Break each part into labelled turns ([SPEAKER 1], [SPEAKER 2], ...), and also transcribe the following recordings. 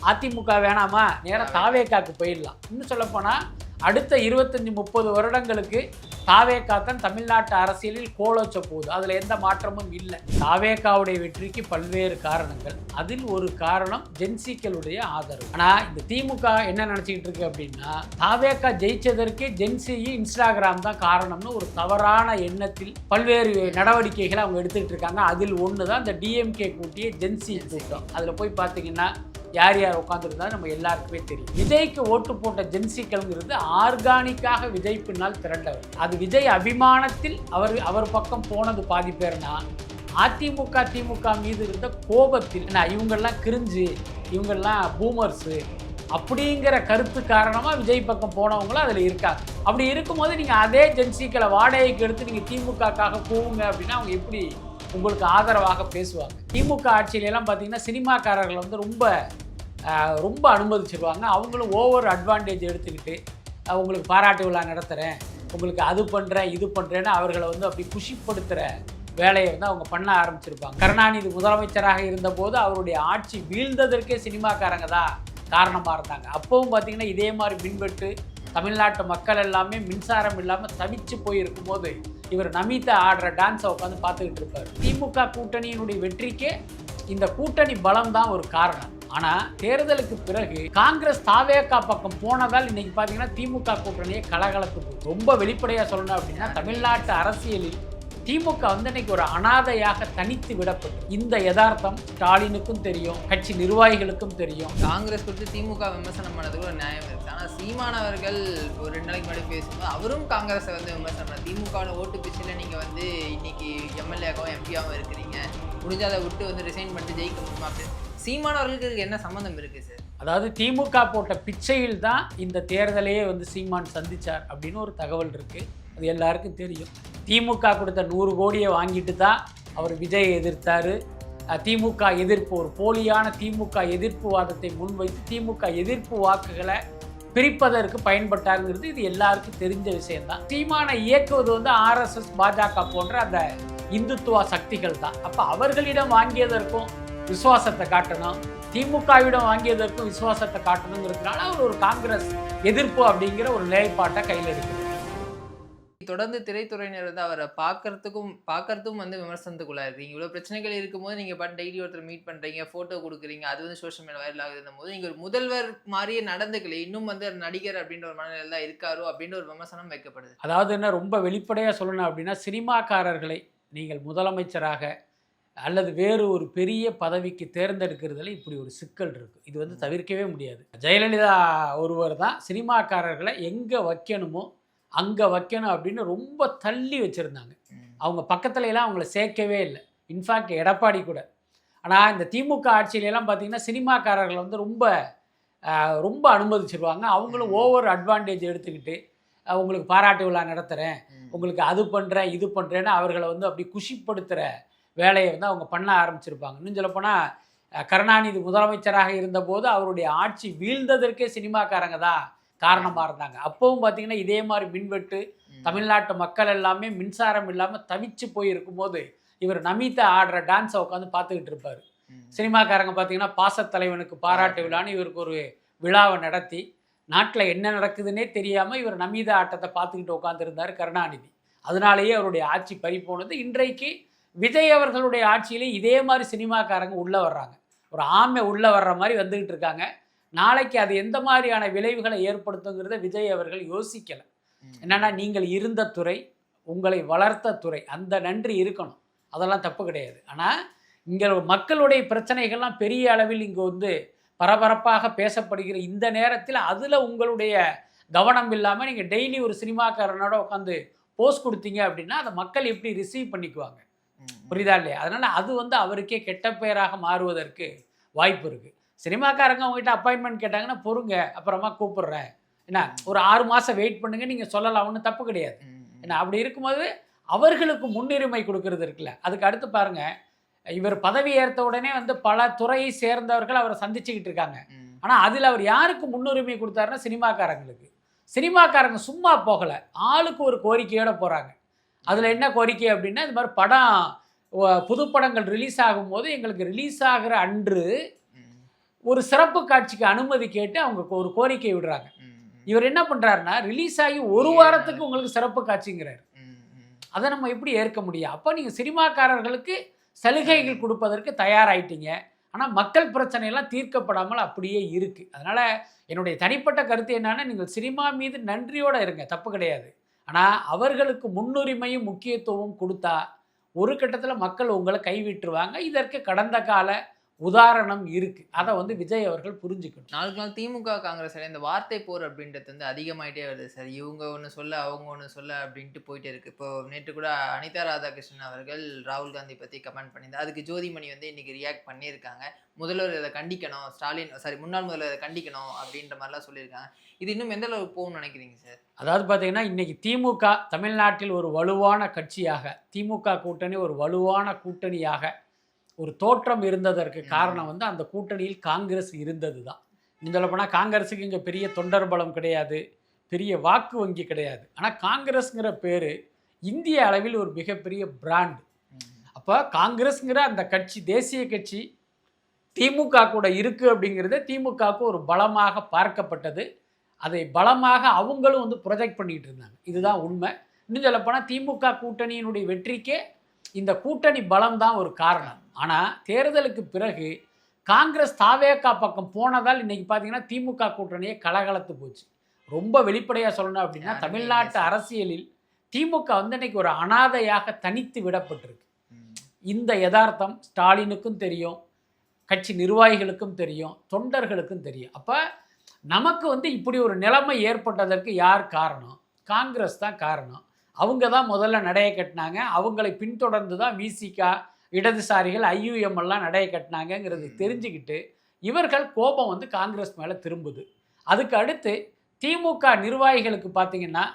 [SPEAKER 1] அதிமுக வேணாமா, நேரம் தாவேகாக்கு போயிடலாம். இன்னும் சொல்லப்போனால் அடுத்த 25-30 வருடங்களுக்கு தாவேகா தான் தமிழ்நாட்டு அரசியலில் கோலோச்ச போகுது. அதில் எந்த மாற்றமும் இல்லை. தாவேகாவுடைய வெற்றிக்கு பல்வேறு காரணங்கள், அதில் ஒரு காரணம் ஜென்சிக்களுடைய ஆதரவு. ஆனால் இந்த திமுக என்ன நினச்சிக்கிட்டு இருக்கு அப்படின்னா, தாவேகா ஜெயிச்சதற்கு ஜென்சி இன்ஸ்டாகிராம் தான் காரணம்னு ஒரு தவறான எண்ணத்தில் பல்வேறு நடவடிக்கைகளை அவங்க எடுத்துக்கிட்டு இருக்காங்க. அதில் ஒன்று தான் இந்த டிஎம்கே கூட்டிய ஜென்சி கூட்டம். அதில் போய் பார்த்தீங்கன்னா யார் யார் உட்காந்துருந்தா நம்ம எல்லாருக்குமே தெரியும். விஜய்க்கு ஓட்டு போட்ட ஜென்சிக்கள்ங்கிறது ஆர்கானிக்காக விஜய் பின்னால் திரண்டவர். அது விஜய் அபிமானத்தில் அவர் பக்கம் போனது பாதி பேர்னா, அதிமுக திமுக மீது இருந்த கோபத்தில் இவங்கெல்லாம் கிரிஞ்சு, இவங்கெல்லாம் பூமர்ஸு அப்படிங்கிற கருத்து காரணமாக விஜய் பக்கம் போனவங்களும் அதில் இருக்காங்க. அப்படி இருக்கும்போது நீங்கள் அதே ஜென்சிக்களை வாடகைக்கு எடுத்து நீங்கள் திமுகக்காக போவுங்க அப்படின்னா அவங்க எப்படி உங்களுக்கு ஆதரவாக பேசுவாங்க? திமுக ஆட்சியிலெல்லாம் பார்த்தீங்கன்னா சினிமாக்காரர்கள் வந்து ரொம்ப அனுமதிச்சிருவாங்க. அவங்களும் ஓவர் அட்வான்டேஜ் எடுத்துக்கிட்டு உங்களுக்கு பாராட்டு விழா நடத்துகிறேன், உங்களுக்கு அது பண்ணுறேன் இது பண்ணுறேன்னு அவர்களை வந்து அப்படி குஷிப்படுத்துகிற வேலையை வந்து அவங்க பண்ண ஆரம்பிச்சிருப்பாங்க. கருணாநிதி முதலமைச்சராக இருந்தபோது அவருடைய ஆட்சி வீழ்ந்ததற்கே சினிமாக்காரங்க தான் காரணமாக இருந்தாங்க. அப்பவும் பார்த்திங்கன்னா இதே மாதிரி மின்வெட்டு, தமிழ்நாட்டு மக்கள் எல்லாமே மின்சாரம் இல்லாமல் தவிச்சு போயிருக்கும் போது இவர் நமிதா ஆடுற டான்ஸை உட்காந்து பார்த்துக்கிட்டு இருப்பார். திமுக கூட்டணியினுடைய வெற்றிக்கே இந்த கூட்டணி பலம் தான் ஒரு காரணம். ஆனால் தேர்தலுக்கு பிறகு காங்கிரஸ் தாவேகா பக்கம் போனதால் இன்னைக்கு பார்த்தீங்கன்னா திமுக கூட்டணியை கலகலப்பு. ரொம்ப வெளிப்படையாக சொல்லணும் அப்படின்னா, தமிழ்நாட்டு அரசியலில் திமுக வந்து இன்னைக்கு ஒரு அனாதையாக தனித்து விடப்பட்டு, இந்த யதார்த்தம் ஸ்டாலினுக்கும் தெரியும், கட்சி நிர்வாகிகளுக்கும் தெரியும்.
[SPEAKER 2] காங்கிரஸ் குறித்து திமுக விமர்சனம் பண்ணதுக்கு ஒரு நியாயம் இருக்கு. ஆனால் சீமான் அவர்கள் ஒரு 2 நாளைக்கு முன்னாடி பேசும்போது அவரும் காங்கிரஸை வந்து விமர்சனம் பண்ணார். திமுக ஓட்டு பிச்சில் நீங்கள் வந்து இன்னைக்கு எம்எல்ஏக்காகவும் எம்பியாகவும் இருக்கிறீங்க, முடிஞ்ச அதை விட்டு வந்து ரிசைன் பண்ணிட்டு ஜெயிக்க முடியுமா அப்படின்னு. சீமான் அவர்களுக்கு என்ன சம்மந்தம் இருக்குது சார்?
[SPEAKER 1] அதாவது திமுக போட்ட பிச்சையில் தான் இந்த தேர்தலையே வந்து சீமான் சந்திச்சார் அப்படின்னு ஒரு தகவல் இருக்குது. அது எல்லாருக்கும் தெரியும். திமுக கொடுத்த 100 கோடியை வாங்கிட்டு தான் அவர் விஜயை எதிர்த்தார். திமுக எதிர்ப்பு, ஒரு போலியான திமுக எதிர்ப்பு வாதத்தை முன்வைத்து திமுக எதிர்ப்பு வாக்குகளை பிரிப்பதற்கு பயன்பட்டாருங்கிறது இது எல்லாருக்கும் தெரிஞ்ச விஷயம்தான். சீமானை இயக்குவது வந்து ஆர்எஸ்எஸ், பாஜக போன்ற அந்த இந்துத்துவ சக்திகள் தான். அப்போ அவர்களிடம் வாங்கியதற்கும் விசுவாசத்தை காட்டணும், திமுகவிடம் வாங்கியதற்கும் விசுவாசத்தை காட்டணுங்கிறதுனால அவர் ஒரு காங்கிரஸ் எதிர்ப்பு அப்படிங்கிற ஒரு நிலைப்பாட்டை கையில் எடுக்கிறார்.
[SPEAKER 2] தொடர்ந்து திரைத்துறையினர் வந்து அவரை பார்க்கறதும் வந்து விமர்சனத்துக்குள்ளா இருக்கீங்க. இவ்வளோ பிரச்சனைகள் இருக்கும்போது நீங்கள் டெய்லி ஒருத்தர் மீட் பண்ணுறீங்க, ஃபோட்டோ கொடுக்குறீங்க, அது வந்து சோஷியல் மீடியா வைரல் ஆகுதுன்னும் போது நீங்கள் ஒரு முதல்வர் மாதிரியே நடந்துக்கல, இன்னும் வந்து நடிகர் அப்படின்ற ஒரு மனநிலையில் தான் இருக்காரோ அப்படின்ற ஒரு விமர்சனம் வைக்கப்படுது.
[SPEAKER 1] அதாவது என்ன ரொம்ப வெளிப்படையாக சொல்லணும் அப்படின்னா, சினிமாக்காரர்களை நீங்கள் முதலமைச்சராக அல்லது வேறு ஒரு பெரிய பதவிக்கு தேர்ந்தெடுக்கிறதுல இப்படி ஒரு சிக்கல் இருக்குது. இது வந்து தவிர்க்கவே முடியாது. ஜெயலலிதா ஒருவர் தான் சினிமாக்காரர்களை எங்கே வைக்கணுமோ அங்கே வைக்கணும் அப்படின்னு ரொம்ப தள்ளி வச்சுருந்தாங்க. அவங்க பக்கத்துலலாம் அவங்கள சேர்க்கவே இல்லை. இன்ஃபேக்ட் எடப்பாடி கூட. ஆனால் இந்த திமுக ஆட்சியிலலாம் பார்த்திங்கன்னா சினிமாக்காரர்களை வந்து ரொம்ப அனுமதிச்சிருவாங்க. அவங்களும் ஓவர் அட்வான்டேஜ் எடுத்துக்கிட்டு உங்களுக்கு பாராட்டு விழா நடத்துகிறேன், உங்களுக்கு அது பண்ணுறேன் இது பண்ணுறேன்னு அவர்களை வந்து அப்படி குஷிப்படுத்துகிற வேலையை வந்து அவங்க பண்ண ஆரம்பிச்சிருப்பாங்க. இன்னும் சொல்லப்போனால் கருணாநிதி முதலமைச்சராக இருந்தபோது அவருடைய ஆட்சி வீழ்ந்ததற்கே சினிமாக்காரங்க தான் காரணமாக இருந்தாங்க. அப்பவும் பார்த்தீங்கன்னா இதே மாதிரி மின்வெட்டு, தமிழ்நாட்டு மக்கள் எல்லாமே மின்சாரம் இல்லாமல் தவிச்சு போயிருக்கும் போது இவர் நமிதா ஆடுற டான்ஸை உட்காந்து பார்த்துக்கிட்டு இருப்பார். சினிமாக்காரங்க பார்த்தீங்கன்னா பாசத்தலைவனுக்கு பாராட்டு விழான்னு இவருக்கு ஒரு விழாவை நடத்தி நாட்டில் என்ன நடக்குதுன்னே தெரியாமல் இவர் நமிதா ஆட்டத்தை பார்த்துக்கிட்டு உட்காந்துருந்தார் கருணாநிதி. அதனாலேயே அவருடைய ஆட்சி பறிப்போனது. இன்றைக்கு விஜய் அவர்களுடைய ஆட்சியிலே இதே மாதிரி சினிமாக்காரங்க உள்ளே வர்றாங்க. ஒரு ஆமை உள்ளே வர்ற மாதிரி வந்துக்கிட்டு இருக்காங்க. நாளைக்கு அது எந்த மாதிரியான விளைவுகளை ஏற்படுத்துங்கிறத விஜய் அவர்கள் யோசிக்கலை. என்னென்னா, நீங்கள் இருந்த துறை, உங்களை வளர்த்த துறை, அந்த நன்றி இருக்கணும், அதெல்லாம் தப்பு கிடையாது. ஆனால் இங்கே மக்களுடைய பிரச்சனைகள்லாம் பெரிய அளவில் இங்கே வந்து பரபரப்பாக பேசப்படுகிற இந்த நேரத்தில் அதில் உங்களுடைய கவனம் இல்லாமல் நீங்கள் டெய்லி ஒரு சினிமாக்காரனோட உட்காந்து போஸ்ட் கொடுத்தீங்க அப்படின்னா அதை மக்கள் எப்படி ரிசீவ் பண்ணிக்குவாங்க? புரியுதா இல்லையா? அதனால் அது வந்து அவருக்கே கெட்ட பெயராக மாறுவதற்கு வாய்ப்பு இருக்குது. சினிமாக்காரங்க அவங்ககிட்ட அப்பாயின்மெண்ட் கேட்டாங்கன்னா பொறுங்க, அப்புறமா கூப்பிடுறேன், என்ன ஒரு 6 மாதம் வெயிட் பண்ணுங்க, நீங்கள் சொல்லலாம், ஒன்றும் தப்பு கிடையாது. ஏன்னா அப்படி இருக்கும்போது அவர்களுக்கு முன்னுரிமை கொடுக்கறது இருக்குல்ல. அதுக்கு அடுத்து பாருங்கள், இவர் பதவி ஏற்ற உடனே வந்து பல துறையை சேர்ந்தவர்கள் அவரை சந்திச்சுக்கிட்டு இருக்காங்க. ஆனால் அதில் அவர் யாருக்கு முன்னுரிமை கொடுத்தாருன்னா சினிமாக்காரங்களுக்கு. சினிமாக்காரங்க சும்மா போகலை, ஆளுக்கு ஒரு கோரிக்கையோடு போகிறாங்க. அதில் என்ன கோரிக்கை அப்படின்னா, இது மாதிரி படம் புதுப்படங்கள் ரிலீஸ் ஆகும்போது எங்களுக்கு ரிலீஸ் ஆகிற அன்று ஒரு சிறப்பு காட்சிக்கு அனுமதி கேட்டு அவங்க ஒரு கோரிக்கை விடுறாங்க. இவர் என்ன பண்ணுறாருன்னா, ரிலீஸ் ஆகி ஒரு வாரத்துக்கு உங்களுக்கு சிறப்பு காட்சிங்கிறார். அதை நம்ம எப்படி ஏற்க முடியும்? அப்போ நீங்கள் சினிமாக்காரர்களுக்கு சலுகைகள் கொடுப்பதற்கு தயாராகிட்டீங்க. ஆனால் மக்கள் பிரச்சனையெல்லாம் தீர்க்கப்படாமல் அப்படியே இருக்குது. அதனால் என்னுடைய தனிப்பட்ட கருத்து என்னன்னா, நீங்கள் சினிமா மீது நன்றியோடு இருங்க, தப்பு கிடையாது. ஆனால் அவர்களுக்கு முன்னுரிமையும் முக்கியத்துவமும் கொடுத்தா ஒரு கட்டத்தில் மக்கள் உங்களை கைவிட்டுருவாங்க. இதற்கு கடந்த கால உதாரணம் இருக்குது. அதை வந்து விஜய் அவர்கள் புரிஞ்சுக்கணும்.
[SPEAKER 2] நாளுக்கு நாள் திமுக காங்கிரஸ் இந்த வார்த்தை போர் அப்படின்றது வந்து அதிகமாயிட்டே வருது சார். இவங்க ஒன்று சொல்ல அவங்க ஒன்று சொல்ல அப்படின்ட்டு போயிட்டே இருக்குது. இப்போ நேற்று கூட அனிதா ராதாகிருஷ்ணன் அவர்கள் ராகுல் காந்தி பற்றி கமெண்ட் பண்ணியிருந்தார். அதுக்கு ஜோதிமணி வந்து இன்னைக்கு ரியாக்ட் பண்ணியிருக்காங்க. முதல்வர் இதை கண்டிக்கணும், முன்னாள் முதல்வர் இதை கண்டிக்கணும் அப்படின்ற மாதிரிலாம் சொல்லியிருக்காங்க. இது இன்னும் எந்த அளவுக்கு போகும்னு நினைக்கிறீங்க சார்?
[SPEAKER 1] அதாவது பார்த்தீங்கன்னா, இன்னைக்கு திமுக தமிழ்நாட்டில் ஒரு வலுவான கட்சியாக, திமுக கூட்டணி ஒரு வலுவான கூட்டணியாக ஒரு தோற்றம் இருந்ததற்கு காரணம் வந்து அந்த கூட்டணியில் காங்கிரஸ் இருந்தது தான். இன்னும் சொல்லப்போனால் காங்கிரஸுக்கு இங்கே பெரிய தொண்டர் பலம் கிடையாது, பெரிய வாக்கு வங்கி கிடையாது. ஆனால் காங்கிரஸ்ங்கிற பேர் இந்திய அளவில் ஒரு மிகப்பெரிய பிராண்டு. அப்போ காங்கிரஸ்ங்கிற அந்த கட்சி, தேசிய கட்சி திமுக கூட இருக்குது அப்படிங்கிறது திமுகவுக்கு ஒரு பலமாக பார்க்கப்பட்டது. அதை பலமாக அவங்களும் வந்து ப்ரொஜெக்ட் பண்ணிகிட்டு இருந்தாங்க. இதுதான் உண்மை. இன்னும் சொல்லப்போனால் திமுக கூட்டணியினுடைய வெற்றிக்கே இந்த கூட்டணி பலம் தான் ஒரு காரணம். ஆனால் தேர்தலுக்கு பிறகு காங்கிரஸ் தாவேகா பக்கம் போனதால் இன்றைக்கி பார்த்தீங்கன்னா திமுக கூட்டணியே கலகலத்து போச்சு. ரொம்ப வெளிப்படையாக சொல்லணும் அப்படின்னா, தமிழ்நாட்டு அரசியலில் திமுக வந்து இன்றைக்கி ஒரு அனாதையாக தனித்து விடப்பட்டிருக்கு. இந்த யதார்த்தம் ஸ்டாலினுக்கும் தெரியும், கட்சி நிர்வாகிகளுக்கும் தெரியும், தொண்டர்களுக்கும் தெரியும். அப்போ நமக்கு வந்து இப்படி ஒரு நிலைமை ஏற்பட்டதற்கு யார் காரணம்? காங்கிரஸ் தான் காரணம். அவங்க தான் முதல்ல நடையை கட்டினாங்க. அவங்களை பின்தொடர்ந்து தான் விசிகா, இடதுசாரிகள், ஐயுஎம் எல்லாம் நடையை கட்டினாங்கங்கிறது தெரிஞ்சுக்கிட்டு இவர்கள் கோபம் வந்து காங்கிரஸ் மேலே திரும்புது. அதுக்கு அடுத்து திமுக நிர்வாகிகளுக்கு பார்த்திங்கன்னா,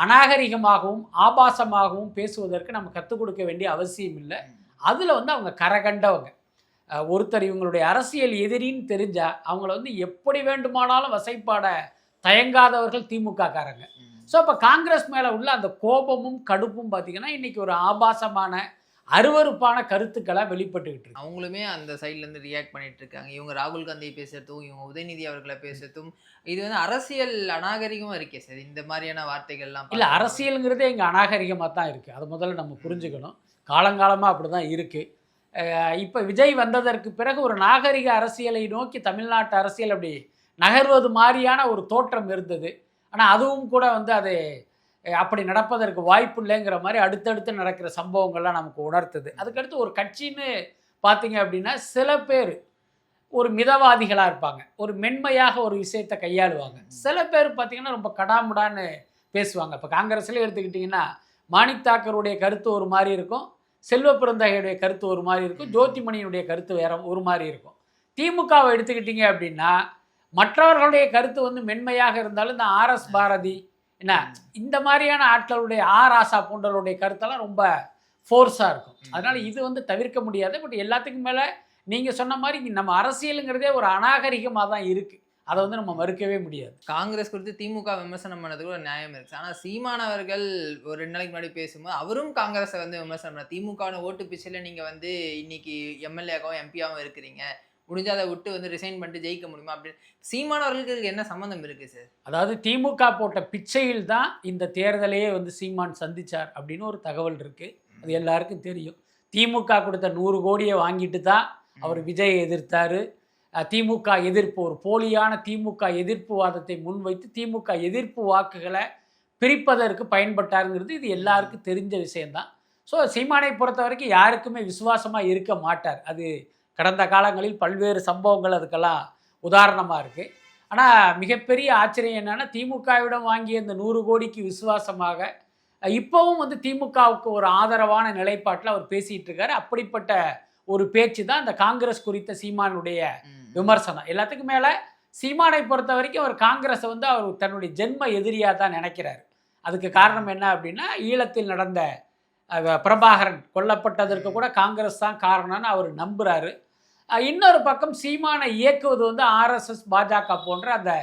[SPEAKER 1] அநாகரிகமாகவும் ஆபாசமாகவும் பேசுவதற்கு நம்ம கற்றுக் கொடுக்க வேண்டிய அவசியம் இல்லை. அதில் வந்து அவங்க கரகண்டவங்க. ஒருத்தர் இவங்களுடைய அரசியல் எதிரின்னு தெரிஞ்சால் அவங்கள வந்து எப்படி வேண்டுமானாலும் வசைப்பாட தயங்காதவர்கள் திமுக காரங்க. ஸோ அப்போ காங்கிரஸ் மேலே உள்ள அந்த கோபமும் கடுப்பும் பார்த்திங்கன்னா இன்றைக்கி ஒரு ஆபாசமான அருவருப்பான கருத்துக்களை வெளிப்பட்டுக்கிட்டு இருக்கு.
[SPEAKER 2] அவங்களுமே அந்த சைட்லேருந்து ரியாக்ட் பண்ணிட்டு இருக்காங்க. இவங்க ராகுல் காந்தியை பேசுறதும், இவங்க உதயநிதி அவர்களை பேசுறதும், இது வந்து அரசியல் அநாகரிகமாக இருக்கே சார். இந்த மாதிரியான வார்த்தைகள்லாம்
[SPEAKER 1] இல்லை, அரசியலுங்கிறதே இங்கே அநாகரிகமாக தான் இருக்குது. அதை முதல்ல நம்ம புரிஞ்சுக்கணும். காலங்காலமாக அப்படி தான் இருக்குது. இப்போ விஜய் வந்ததற்கு பிறகு ஒரு நாகரிக அரசியலை நோக்கி தமிழ்நாட்டு அரசியல் அப்படி நகர்வது மாதிரியான ஒரு தோற்றம் இருந்தது. ஆனால் அதுவும் கூட வந்து அது அப்படி நடப்பதற்கு வாய்ப்பு இல்லைங்கிற மாதிரி அடுத்தடுத்து நடக்கிற சம்பவங்கள்லாம் நமக்கு உணர்த்துது. அதுக்கடுத்து ஒரு கட்சின்னு பார்த்தீங்க அப்படின்னா சில பேர் ஒரு மிதவாதிகளாக இருப்பாங்க, ஒரு மென்மையாக ஒரு விஷயத்தை கையாளுவாங்க. சில பேர் பார்த்திங்கன்னா ரொம்ப கடாமுடான்னு பேசுவாங்க. இப்போ காங்கிரஸ்லேயே எடுத்துக்கிட்டிங்கன்னா மாணிக் தாக்கருடைய கருத்து ஒரு மாதிரி இருக்கும், செல்வ பிறந்தகையுடைய கருத்து ஒரு மாதிரி இருக்கும், ஜோதிமணியினுடைய கருத்து வேற ஒரு மாதிரி இருக்கும். திமுகவை எடுத்துக்கிட்டிங்க அப்படின்னா மற்றவர்களுடைய கருத்து வந்து மென்மையாக இருந்தாலும் இந்த ஆர்எஸ் பாரதி என்ன இந்த மாதிரியான ஆட்களுடைய ஆராசா போன்றவருடைய கருத்தெல்லாம் ரொம்ப ஃபோர்ஸாக இருக்கும். அதனால் இது வந்து தவிர்க்க முடியாது. பட் எல்லாத்துக்கும் மேலே நீங்கள் சொன்ன மாதிரி நம்ம அரசியலுங்கிறதே ஒரு அநாகரிகமாக தான் இருக்குது. அதை வந்து நம்ம மறுக்கவே முடியாது.
[SPEAKER 2] காங்கிரஸ் குறித்து திமுக விமர்சனம் பண்ணது கூட நியாயம் இருக்குது. ஆனால் சீமான் அவர்கள் ஒரு 2 நாளைக்கு முன்னாடி பேசும்போது அவரும் காங்கிரஸை வந்து விமர்சனம் பண்ண, திமுக ஓட்டு பிச்சையில் நீங்கள் வந்து இன்னைக்கு எம்எல்ஏக்காவும் எம்பியாவும் இருக்கிறீங்க, முடிஞ்சால் அதை விட்டு வந்து ரிசைன் பண்ணிட்டு ஜெயிக்க முடியுமா அப்படின்னு சீமானவர்களுக்கு என்ன சம்மந்தம் இருக்குது சார்?
[SPEAKER 1] அதாவது திமுக போட்ட பிச்சையில் தான் இந்த தேர்தலையே வந்து சீமான் சந்திச்சார் அப்படின்னு ஒரு தகவல் இருக்குது. அது எல்லாருக்கும் தெரியும். திமுக கொடுத்த 100 கோடியை வாங்கிட்டு தான் அவர் விஜயை எதிர்த்தார். திமுக எதிர்ப்பு, ஒரு போலியான திமுக எதிர்ப்பு வாதத்தை முன்வைத்து திமுக எதிர்ப்பு வாக்குகளை பிரிப்பதற்கு பயன்பட்டாருங்கிறது இது எல்லாருக்கும் தெரிஞ்ச விஷயந்தான். ஸோ சீமானை பொறுத்த வரைக்கும் யாருக்குமே விசுவாசமாக இருக்க மாட்டார். அது கடந்த காலங்களில் பல்வேறு சம்பவங்கள் அதுக்கெல்லாம் உதாரணமாக இருக்குது. ஆனால் மிகப்பெரிய ஆச்சரியம் என்னென்னா, திமுகவிடம் வாங்கிய இந்த 100 கோடிக்கு விசுவாசமாக இப்போவும் வந்து திமுகவுக்கு ஒரு ஆதரவான நிலைப்பாட்டில் அவர் பேசிகிட்டு இருக்காரு. அப்படிப்பட்ட ஒரு பேச்சு தான் இந்த காங்கிரஸ் குறித்த சீமானுடைய விமர்சனம். எல்லாத்துக்கும் மேலே சீமானை பொறுத்த வரைக்கும் அவர் காங்கிரஸை வந்து அவர் தன்னுடைய ஜென்ம எதிரியாக தான் நினைக்கிறார். அதுக்கு காரணம் என்ன அப்படின்னா, ஈழத்தில் நடந்த பிரபாகரன் கொல்லப்பட்டதற்கு கூட காங்கிரஸ் தான் காரணம்னு அவர் நம்புகிறாரு. இன்னொரு பக்கம் சீமானை இயக்குவது வந்து ஆர்எஸ்எஸ், பாஜக போன்ற அந்த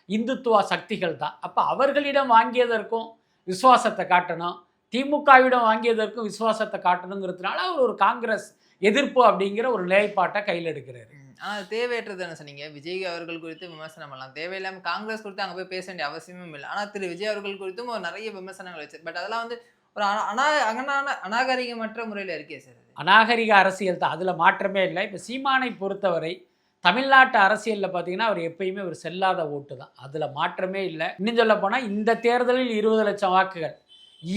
[SPEAKER 1] இந்துத்துவ சக்திகள் தான். அப்போ அவர்களிடம் வாங்கியதற்கும் விசுவாசத்தை காட்டணும், திமுகவிடம் வாங்கியதற்கும் விசுவாசத்தை காட்டணுங்கிறதுனால அவர் ஒரு காங்கிரஸ் எதிர்ப்பு அப்படிங்கிற ஒரு நிலைப்பாட்டை கையில் எடுக்கிறாரு.
[SPEAKER 2] ஆனா அது தேவையற்றது தானே சொன்னீங்க. விஜய் அவர்கள் குறித்து விமர்சனம் பண்ணலாம். தேவையில்லாம காங்கிரஸ் குறித்து அங்க போய் பேச வேண்டிய அவசியமும் இல்ல. ஆனா திரு விஜய் அவர்கள் குறித்தும் ஒரு நெறைய விமர்சனங்கள் வச்சு. பட் அதெல்லாம் வந்து ஒரு அநாகரிகமற்ற முறையில இருக்கே சார் அது.
[SPEAKER 1] அநாகரிக அரசியல் தான், அதில் மாற்றமே இல்லை. இப்போ சீமானை பொறுத்தவரை தமிழ்நாட்டு அரசியலில் பார்த்தீங்கன்னா அவர் எப்பயுமே ஒரு செல்லாத ஓட்டு தான், அதில் மாற்றமே இல்லை. இன்னும் சொல்ல போனால் இந்த தேர்தலில் 20 லட்சம் வாக்குகள்,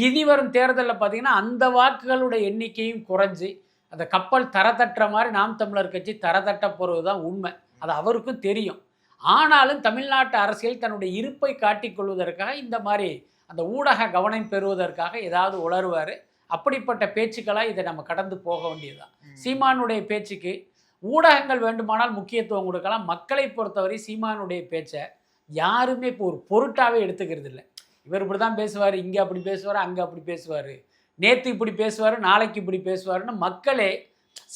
[SPEAKER 1] இனி வரும் தேர்தலில் பார்த்தீங்கன்னா அந்த வாக்குகளுடைய எண்ணிக்கையும் குறைஞ்சி அந்த கப்பல் தரத்தட்டுற மாதிரி நாம் தமிழர் கட்சி தரத்தட்ட போகிறது தான் உண்மை. அது அவருக்கும் தெரியும். ஆனாலும் தமிழ்நாட்டு அரசியல் தன்னுடைய இருப்பை காட்டிக்கொள்வதற்காக இந்த மாதிரி அந்த ஊடக கவனம் பெறுவதற்காக ஏதாவது உளறுவார். அப்படிப்பட்ட பேச்சுக்களாக இதை நம்ம கடந்து போக வேண்டியதுதான். சீமானுடைய பேச்சுக்கு ஊடகங்கள் வேண்டுமானால் முக்கியத்துவம் கொடுக்கலாம். மக்களை பொறுத்தவரை சீமானுடைய பேச்சை யாருமே இப்போ ஒரு பொருட்டாவே எடுத்துக்கிறது இல்லை. இவர் இப்படி தான் பேசுவார், இங்கே அப்படி பேசுவார், அங்கே அப்படி பேசுவார், நேற்று இப்படி பேசுவார், நாளைக்கு இப்படி பேசுவார்னு மக்களே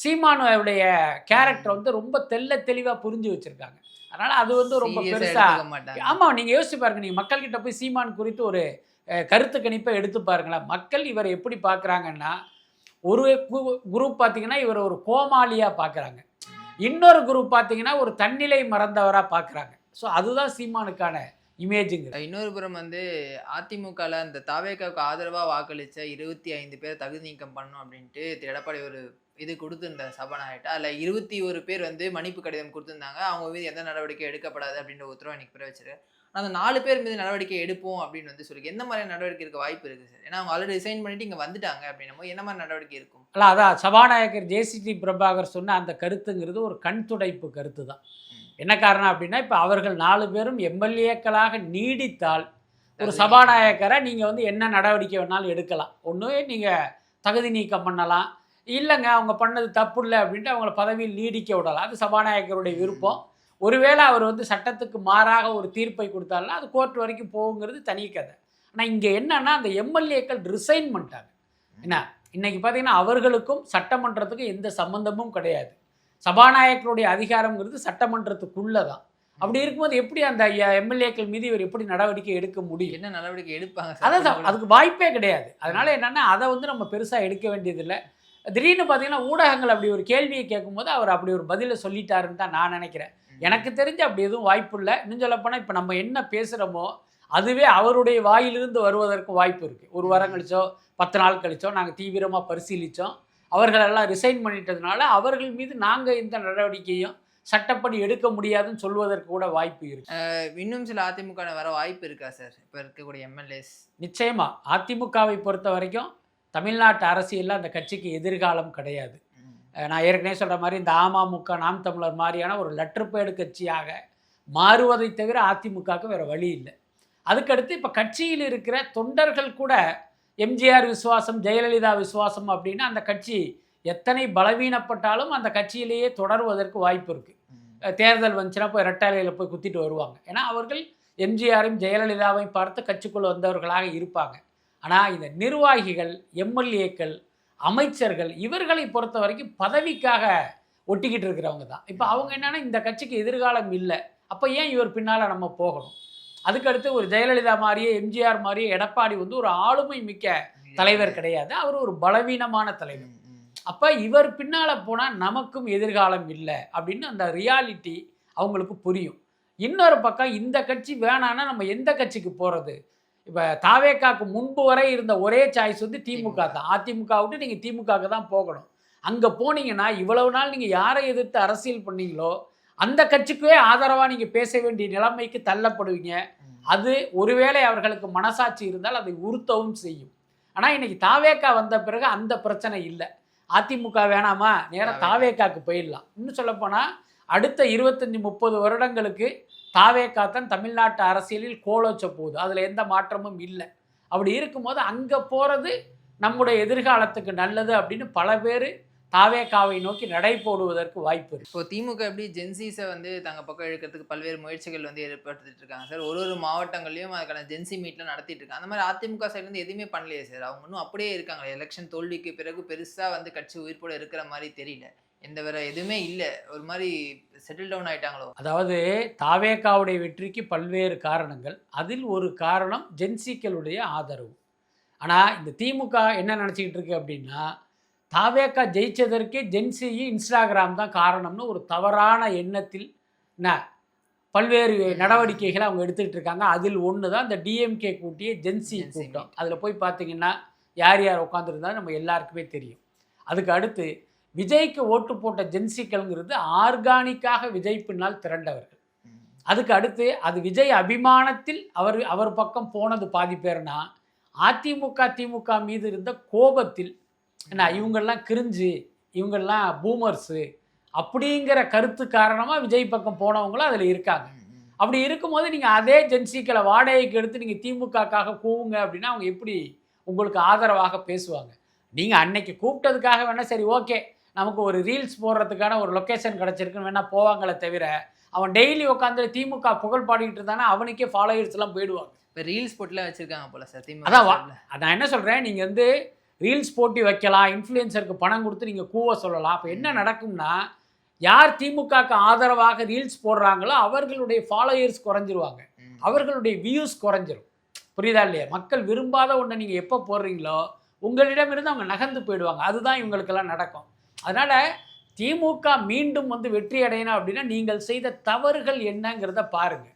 [SPEAKER 1] சீமானுடைய கேரக்டர் வந்து ரொம்ப தெளிவாக புரிஞ்சு வச்சுருக்காங்க. அதனால் அது வந்து ரொம்ப பெருசாக, ஆமாம், நீங்கள் யோசிச்சு பாருங்க. நீங்கள் மக்கள்கிட்ட போய் சீமான் குறித்து ஒரு கருத்து கணிப்பை எடுத்து பாருங்களேன். மக்கள் இவரை எப்படி பார்க்குறாங்கன்னா, ஒரு குரூப் பார்த்தீங்கன்னா இவர் ஒரு கோமாளியாக பார்க்குறாங்க, இன்னொரு குரூப் பார்த்தீங்கன்னா ஒரு தன்னிலை மறந்தவராக பார்க்குறாங்க. ஸோ அதுதான் சீமானுக்கான இமேஜுங்க.
[SPEAKER 2] இன்னொரு புறம் வந்து அதிமுகவில் அந்த தாவேக்காவுக்கு ஆதரவாக வாக்களித்த 25 பேர் தகுதி நீக்கம் பண்ணணும் அப்படின்ட்டு எடப்பாடி ஒரு இது கொடுத்துருந்தார் சபாநாயகர்கிட்ட. அதில் 21 பேர் வந்து மன்னிப்பு கடிதம் கொடுத்துருந்தாங்க. அவங்க மீது எந்த நடவடிக்கை எடுக்கப்படாது அப்படின்ற உத்தரவு இன்னைக்கு பிறப்பிச்சிருக்கு. அந்த 4 பேர் மீது நடவடிக்கை எடுப்போம் அப்படின்னு வந்து சொல்லி எந்த மாதிரி நடவடிக்கை இருக்க வாய்ப்பு இருக்குது சார்? ஏன்னா அவங்க ஆல்ரெடி ரிசைன் பண்ணிட்டு இங்கே வந்துட்டாங்க அப்படின்னும் போது என்ன மாதிரி நடவடிக்கை இருக்கும்?
[SPEAKER 1] அல்ல, அதான் சபாநாயகர் ஜேசிடி பிரபாகர் சொன்ன அந்த கருத்துங்கிறது ஒரு கண் துடைப்பு கருத்து தான். என்ன காரணம் அப்படின்னா, இப்போ அவர்கள் 4 பேரும் எம்எல்ஏக்களாக நீடித்தால் ஒரு சபாநாயகரை நீங்கள் வந்து என்ன நடவடிக்கை வேணாலும் எடுக்கலாம். ஒன்று நீங்கள் தகுதி நீக்கம் பண்ணலாம், இல்லைங்க அவங்க பண்ணது தப்பு இல்லை அப்படின்ட்டு அவங்கள பதவியில் நீடிக்க விடலாம். அது சபாநாயகருடைய விருப்பம். ஒருவேளை அவர் வந்து சட்டத்துக்கு மாறாக ஒரு தீர்ப்பை கொடுத்தாலும் அது கோர்ட் வரைக்கும் போகுங்கிறது தனி கதை. ஆனால் இங்கே என்னன்னா, அந்த எம்எல்ஏக்கள் ரிசைன் பண்ணிட்டாங்க. என்ன இன்னைக்கு பார்த்தீங்கன்னா அவர்களுக்கும் சட்டமன்றத்துக்கும் எந்த சம்பந்தமும் கிடையாது. சபாநாயகருடைய அதிகாரம்ங்கிறது சட்டமன்றத்துக்குள்ளே தான். அப்படி இருக்கும்போது எப்படி அந்த எம்எல்ஏக்கள் மீது இவர் எப்படி நடவடிக்கை எடுக்க முடியும்?
[SPEAKER 2] என்ன நடவடிக்கை எடுப்பாங்க?
[SPEAKER 1] அதான், அதுக்கு வாய்ப்பே கிடையாது. அதனால என்னன்னா, அதை வந்து நம்ம பெருசாக எடுக்க வேண்டியதில்லை. திடீர்னு பார்த்தீங்கன்னா ஊடகங்கள் அப்படி ஒரு கேள்வியை கேட்கும்போது அவர் அப்படி ஒரு பதிலை சொல்லிட்டாருன்னு தான் நான் நினைக்கிறேன். எனக்கு தெரிஞ்சு அப்படி எதுவும் வாய்ப்பு இல்லை. இன்னும் சொல்லப்போனால் இப்போ நம்ம என்ன பேசுகிறோமோ அதுவே அவருடைய வாயிலிருந்து வருவதற்கு வாய்ப்பு இருக்குது. ஒரு வாரம் கழிச்சோ 10 நாள் கழிச்சோ நாங்கள் தீவிரமாக பரிசீலித்தோம். அவர்களெல்லாம் ரிசைன் பண்ணிட்டதுனால அவர்கள் மீது நாங்கள் இந்த நடவடிக்கையும் சட்டப்படி எடுக்க முடியாதுன்னு சொல்வதற்கு கூட வாய்ப்பு இருக்கு.
[SPEAKER 2] இன்னும் சில அதிமுக வர வாய்ப்பு இருக்கா சார் இப்போ இருக்கக்கூடிய எம்எல்ஏஸ்?
[SPEAKER 1] நிச்சயமா அதிமுகவை பொறுத்த வரைக்கும் தமிழ்நாட்டு அரசியலில் அந்த கட்சிக்கு எதிர்காலம் கிடையாது. நான் ஏற்கனவே சொல்கிற மாதிரி இந்த அமமுக நாம் தமிழர் மாதிரியான ஒரு லெட்டர்பேடு கட்சியாக மாறுவதை தவிர அதிமுகவுக்கு வேறு வழி இல்லை. அதுக்கடுத்து இப்போ கட்சியில் இருக்கிற தொண்டர்கள் கூட எம்ஜிஆர் விசுவாசம், ஜெயலலிதா விசுவாசம் அப்படின்னு அந்த கட்சி எத்தனை பலவீனப்பட்டாலும் அந்த கட்சியிலேயே தொடர்வதற்கு வாய்ப்பு இருக்குது. தேர்தல் வந்துச்சுன்னா போய் ரெட்டாலையில் போய் குத்திட்டு வருவாங்க. ஏன்னா அவர்கள் எம்ஜிஆரையும் ஜெயலலிதாவையும் பார்த்து கட்சிக்குள் வந்தவர்களாக இருப்பாங்க. ஆனால் இந்த நிர்வாகிகள், எம்எல்ஏக்கள், அமைச்சர்கள் இவர்களை பொறுத்த வரைக்கும் பதவிக்காக ஒட்டிக்கிட்டு இருக்கிறவங்க தான். இப்போ அவங்க என்னென்னா இந்த கட்சிக்கு எதிர்காலம் இல்லை, அப்போ ஏன் இவர் பின்னால் நம்ம போகணும்? அதுக்கடுத்து ஒரு ஜெயலலிதா மாதிரியே எம்ஜிஆர் மாதிரியே எடப்பாடி வந்து ஒரு ஆளுமை மிக்க தலைவர் கிடையாது, அவர் ஒரு பலவீனமான தலைவர். அப்போ இவர் பின்னால் போனால் நமக்கும் எதிர்காலம் இல்லை அப்படின்னு அந்த ரியாலிட்டி அவங்களுக்கு புரியும். இன்னொரு பக்கம் இந்த கட்சி வேணான்னா நம்ம எந்த கட்சிக்கு போகிறது? இப்போ தாவேக்காவுக்கு முன்பு வரை இருந்த ஒரே சாய்ஸ் வந்து திமுக தான். அதிமுக விட்டு நீங்கள் திமுகவுக்கு தான் போகணும். அங்கே போனீங்கன்னா இவ்வளவு நாள் நீங்கள் யாரை எதிர்த்து அரசியல் பண்ணீங்களோ அந்த கட்சிக்கே ஆதரவாக நீங்கள் பேச வேண்டிய நிலைமைக்கு தள்ளப்படுவீங்க. அது ஒருவேளை அவர்களுக்கு மனசாட்சி இருந்தால் அதை உறுத்தவும் செய்யும். ஆனால் இன்னைக்கு தாவேக்கா வந்த பிறகு அந்த பிரச்சனை இல்லை. அதிமுக வேணாமா, நேராக தாவேக்காவுக்கு போயிடலாம். இன்னும் சொல்லப்போனால் அடுத்த 25-30 வருடங்களுக்கு தாவேக்கா தான் தமிழ்நாட்டு அரசியலில் கோலோச்ச போகுது. அதில் எந்த மாற்றமும் இல்லை. அப்படி இருக்கும்போது அங்கே போகிறது நம்முடைய எதிர்காலத்துக்கு நல்லது அப்படின்னு பல பேர் தாவேக்காவை நோக்கி நடை போடுவதற்கு வாய்ப்பு இருக்குது.
[SPEAKER 2] இப்போ திமுக எப்படி ஜென்சிஸை வந்து தங்க பக்கம் இழுக்கிறதுக்கு பல்வேறு முயற்சிகள் வந்து ஏற்படுத்திட்டு இருக்காங்க சார். ஒரு மாவட்டங்கள்லையும் அதுக்கான ஜென்சி மீட்லாம் நடத்திட்டு இருக்காங்க. அந்த மாதிரி அதிமுக சைட்லேருந்து எதுவுமே பண்ணலையே சார். அவங்க இன்னும் அப்படியே இருக்காங்க. எலெக்ஷன் தோல்விக்கு பிறகு பெருசாக வந்து கட்சி உயிர்ப்போட இருக்கிற மாதிரி தெரியல. எந்த வேற எதுவுமே இல்லை, ஒரு மாதிரி செட்டில் டவுன் ஆகிட்டாங்களோ.
[SPEAKER 1] அதாவது தாவேக்காவுடைய வெற்றிக்கு பல்வேறு காரணங்கள், அதில் ஒரு காரணம் ஜென்சிக்களுடைய ஆதரவு. ஆனால் இந்த திமுக என்ன நினச்சிக்கிட்டு இருக்கு அப்படின்னா, தாவேக்கா ஜெயிச்சதற்கே ஜென்சி இன்ஸ்டாகிராம் தான் காரணம்னு ஒரு தவறான எண்ணத்தில் பல்வேறு நடவடிக்கைகளை அவங்க எடுத்துக்கிட்டு இருக்காங்க. அதில் ஒன்று தான் இந்த டிஎம்கே கூட்டிய ஜென்சி கூட்டம். அதில் போய் பார்த்தீங்கன்னா யார் யார் உட்காந்துருந்தாலும் நம்ம எல்லாருக்குமே தெரியும். அதுக்கு அடுத்து விஜய்க்கு ஓட்டு போட்ட ஜென்சிக்கள்ங்கிறது ஆர்கானிக்காக விஜய் பின்னால் திரண்டவர்கள். அதுக்கு அடுத்து அது விஜய் அபிமானத்தில் அவர் பக்கம் போனது பாதி பேர்னா, அதிமுக திமுக மீது இருந்த கோபத்தில் இவங்கெல்லாம் கிரிஞ்சு, இவங்கெல்லாம் பூமர்ஸு அப்படிங்கிற கருத்து காரணமாக விஜய் பக்கம் போனவங்களும் அதில் இருக்காங்க. அப்படி இருக்கும்போது நீங்கள் அதே ஜென்சிக்களை வாடகைக்கு எடுத்து நீங்கள் திமுகக்காக கூவுங்க அப்படின்னா அவங்க எப்படி உங்களுக்கு ஆதரவாக பேசுவாங்க? நீங்கள் அன்னைக்கு கூப்பிட்டதுக்காக வேணால் சரி ஓகே நமக்கு ஒரு ரீல்ஸ் போடுறதுக்கான ஒரு லொக்கேஷன் கிடச்சிருக்குன்னு வேணால் போவாங்களே தவிர, அவன் டெய்லி உட்காந்து திமுக புகழ் பாடிக்கிட்டு இருந்தானா அவனுக்கே ஃபாலோவர்ஸ்லாம் போயிடுவாங்க.
[SPEAKER 2] இப்போ ரீல்ஸ் போட்டுலாம் வச்சுருக்காங்க போல சார் திமுக.
[SPEAKER 1] அதான் என்ன சொல்கிறேன், நீங்கள் வந்து ரீல்ஸ் போட்டி வைக்கலாம், இன்ஃப்ளூயன்சருக்கு பணம் கொடுத்து நீங்கள் கூவ சொல்லலாம். அப்போ என்ன நடக்கும்னா, யார் திமுகக்கு ஆதரவாக ரீல்ஸ் போடுறாங்களோ அவர்களுடைய ஃபாலோயர்ஸ் குறைஞ்சிருவாங்க, அவர்களுடைய வியூஸ் குறைஞ்சிரும். புரியுதா இல்லையா? மக்கள் விரும்பாத ஒன்றை நீங்கள் எப்போ போடுறீங்களோ உங்களிடமிருந்து அவங்க நகர்ந்து போயிடுவாங்க. அதுதான் இவங்களுக்கெல்லாம் நடக்கும். அதனால் திமுக மீண்டும் வந்து வெற்றி அடையணும் அப்படின்னா நீங்கள் செய்த தவறுகள் என்னங்கிறத பாருங்கள்.